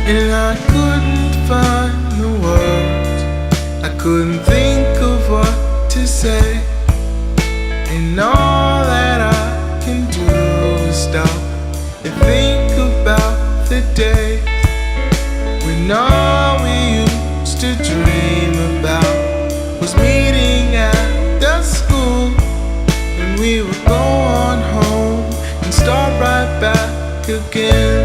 And I couldn't find the words, I couldn't think of what to say. And all that I can do is stop and think about the days when all we used to dream about was meeting at the school, when we would go on home and start right back again.